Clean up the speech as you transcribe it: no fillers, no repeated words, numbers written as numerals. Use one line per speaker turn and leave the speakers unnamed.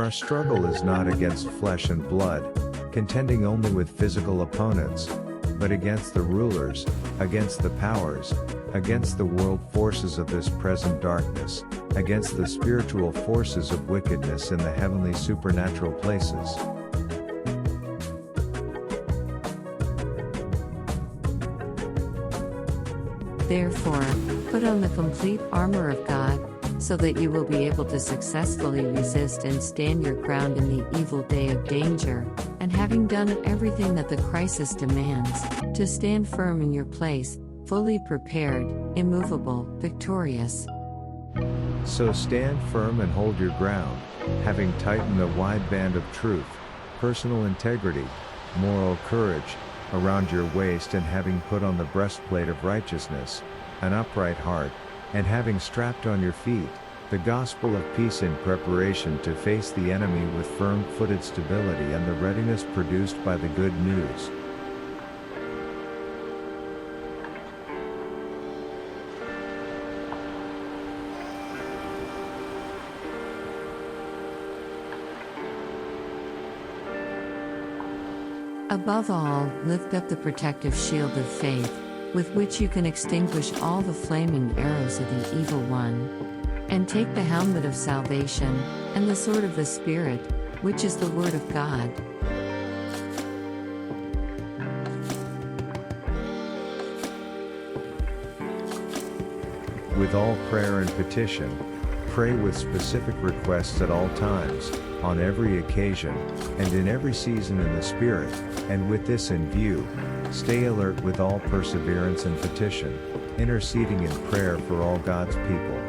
Our struggle is not against flesh and blood, contending only with physical opponents, but against the rulers, against the powers, against the world forces of this present darkness, against the spiritual forces of wickedness in the heavenly supernatural places.
Therefore, put on the complete armor of God, so that you will be able to successfully resist and stand your ground in the evil day of danger, and having done everything that the crisis demands, to stand firm in your place, fully prepared, immovable, victorious.
So stand firm and hold your ground, having tightened the wide band of truth, personal integrity, moral courage, around your waist, and having put on the breastplate of righteousness, an upright heart, and having strapped on your feet the gospel of peace, in preparation to face the enemy with firm-footed stability and the readiness produced by the good news.
Above all, lift up the protective shield of faith, with which you can extinguish all the flaming arrows of the evil one. And take the helmet of salvation, and the sword of the Spirit, which is the Word of God.
With all prayer and petition, pray with specific requests at all times, on every occasion, and in every season in the Spirit, and with this in view, stay alert with all perseverance and petition, interceding in prayer for all God's people.